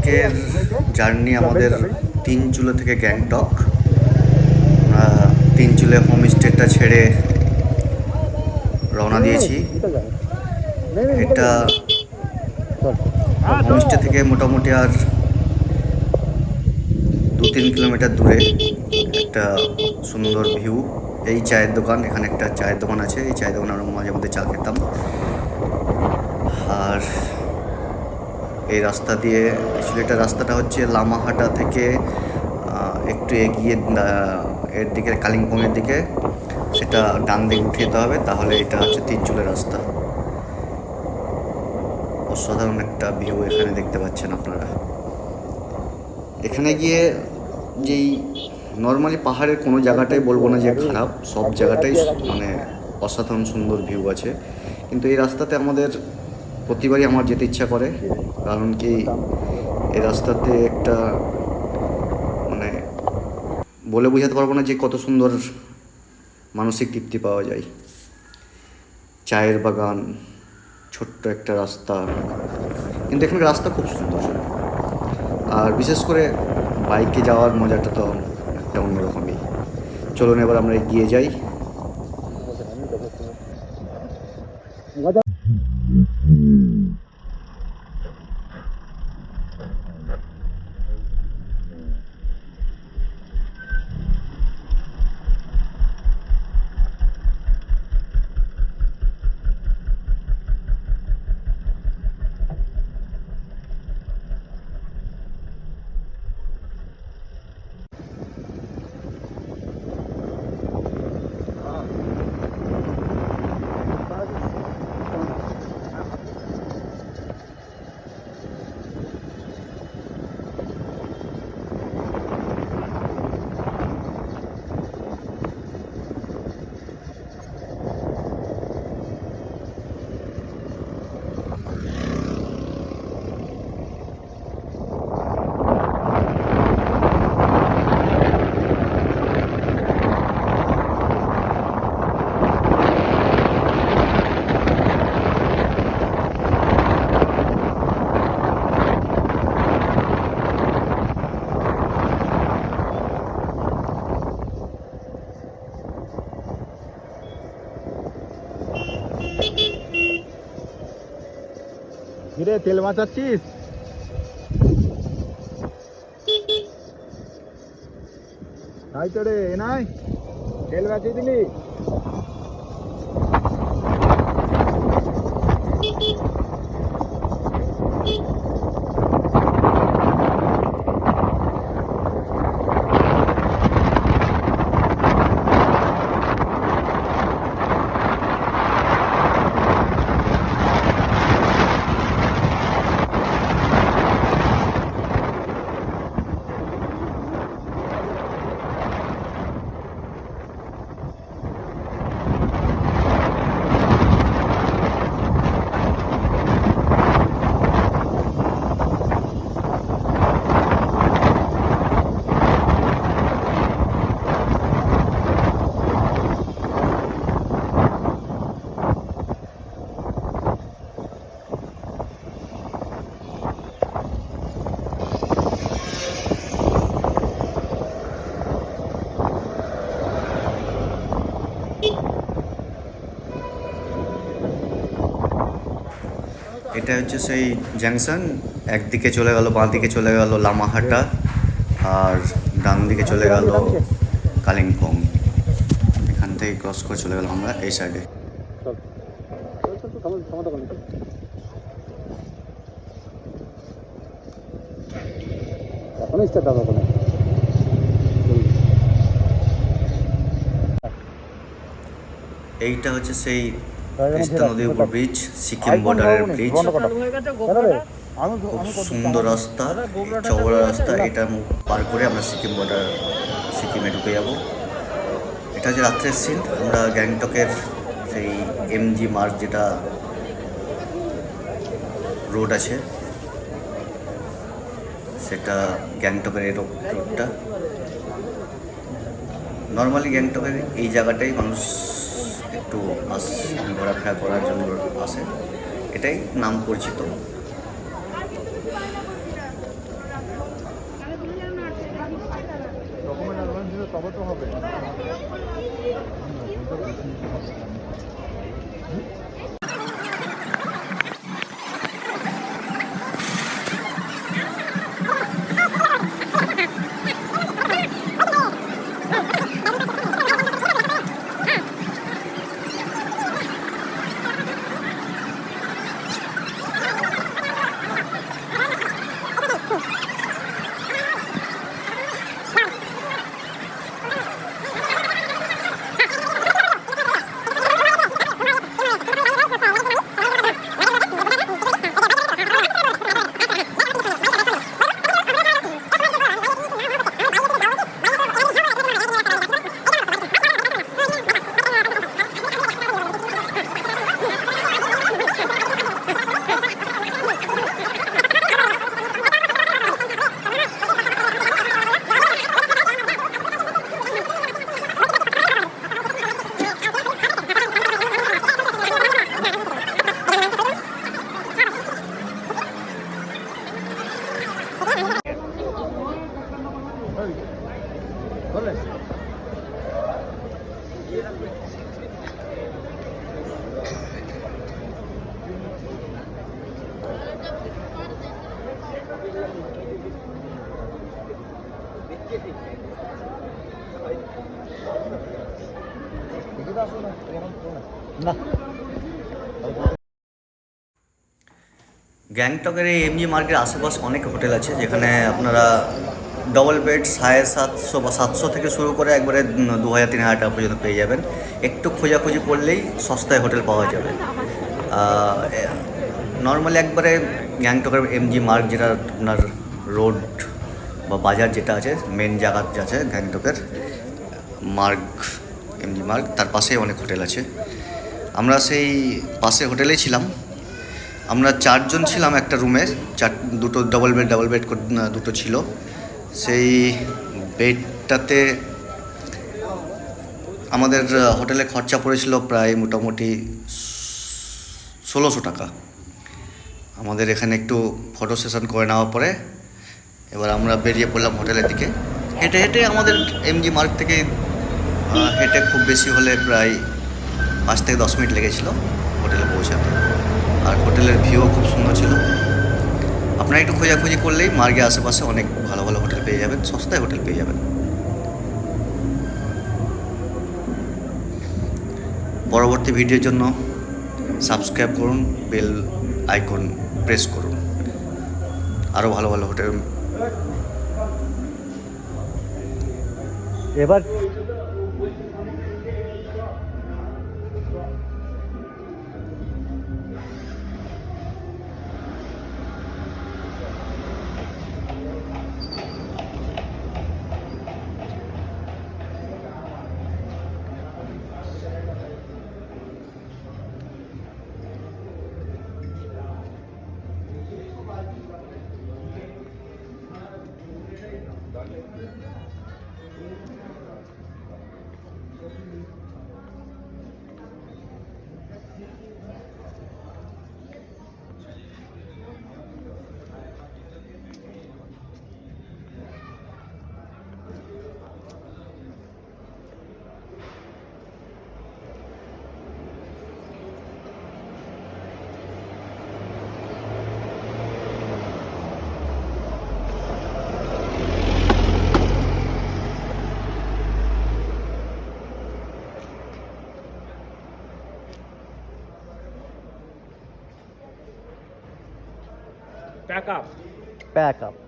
আজকের জার্নি আমাদের তিনচুলে থেকে গ্যাংটক। আমরা তিনচুলে হোমস্টেটা ছেড়ে রওনা দিয়েছি। এটা হোমস্টে থেকে মোটামুটি আর 2-3 কিলোমিটার দূরে একটা সুন্দর ভিউ। এই চায়ের দোকান, এখানে একটা চায়ের দোকান আছে। এই চায়ের দোকানে আমরা মাঝে মধ্যে চা খেতাম। আর এই রাস্তা দিয়ে অ্যাকচুয়ালি এটা রাস্তাটা হচ্ছে লামাহাটা থেকে একটু এগিয়ে এর দিকে কালিম্পংয়ের দিকে, সেটা ডান দিকে উঠে যেতে হবে, তাহলে এটা হচ্ছে তিনচুলের রাস্তা। অসাধারণ একটা ভিউ এখানে দেখতে পাচ্ছেন আপনারা। এখানে গিয়ে যেই নর্মালি পাহাড়ের কোনো জায়গাটাই বলবো না যে খারাপ, সব জায়গাটাই মানে অসাধারণ সুন্দর ভিউ আছে। কিন্তু এই রাস্তাতে আমাদের প্রতিবারই আমার যেতে ইচ্ছা করে, কারণ কি এই রাস্তাতে একটা মানে বলে বোঝাতে পারবো না যে কত সুন্দর মানসিক তৃপ্তি পাওয়া যায়। চায়ের বাগান, ছোট্ট একটা রাস্তা, কিন্তু এখানে রাস্তা খুব সুন্দর। আর বিশেষ করে বাইকে যাওয়ার মজাটা তো একটা অন্যরকমই। চলুন এবার আমরা এগিয়ে যাই। কিরে তেল বাঁচাচ্ছিস? তাই তো রে, এ নাই তেল বাঁচিয়ে দিলি। এটা হচ্ছে সেই জাংশন। একদিকে চলে গেল, বাঁ দিকে চলে গেল লামাহাটা, আর ডান দিকে চলে গেল কালিম্পং। এখান থেকে ক্রস করে চলে গেলাম আমরা এই সাইডে। এইটা হচ্ছে সেই তিস্তা নদীর উপর ব্রিজ, সিকিম বর্ডারের ব্রিজ। খুব সুন্দর রাস্তা, চওড়া রাস্তা। এটা পার করে আমরা সিকিম বর্ডার, সিকিমে ঢুকে যাব। এটা হচ্ছে রাত্রের সিন। আমরা গ্যাংটকের সেই এমজি মার্গ, যেটা রোড আছে, সেটা গ্যাংটকের এই রোডটা। নর্মালি গ্যাংটকের এই জায়গাটাই মানুষ একটু ঘোরাফেরা করার জন্য আসে, এটাই নাম পরিচিত। তবে তো হবে। বলে না গ্যাংটকের এই এমজি মার্কের আশেপাশে অনেক হোটেল আছে যেখানে আপনারা ডবল বেড 750 বা 700 থেকে শুরু করে একবারে 2000-3000 টাকা পর্যন্ত পেয়ে যাবেন। একটু খোঁজাখুঁজি করলেই সস্তায় হোটেল পাওয়া যাবে। নর্মালি একবারে গ্যাংটকের এমজি মার্ক যেটা আপনার রোড বা বাজার যেটা আছে মেন জায়গা আছে গ্যাংটকের মার্গ এমজি মার্গ, তার পাশেই অনেক হোটেল আছে। আমরা সেই পাশে হোটেলেই ছিলাম। আমরা 4 জন ছিলাম একটা রুমে, দুটো ডাবল বেড দুটো ছিল। সেই বেডটাতে আমাদের হোটেলে খরচা পড়েছিল প্রায় মোটামুটি 1600 টাকা। আমাদের এখানে একটু ফটো সেশন করে নেওয়ার পরে এবার আমরা বেরিয়ে পড়লাম হোটেলের দিকে। হেঁটে হেঁটে আমাদের এমজি মার্গ থেকে হেঁটে খুব বেশি হলে প্রায় 5 থেকে 10 মিনিট লেগেছিল হোটেলে পৌঁছাতে। আর হোটেলের ভিউও খুব সুন্দর ছিল। আপনারা একটু খোঁজাখুঁজি করলেই মার্গের আশেপাশে অনেক ভালো ভালো হোটেল পেয়ে যাবেন, সস্তায় হোটেল পেয়ে যাবেন। পরবর্তী ভিডিওর জন্য সাবস্ক্রাইব করুন, বেল আইকন প্রেস করুন। আরও ভালো ভালো হোটেল এবার Back up. back up.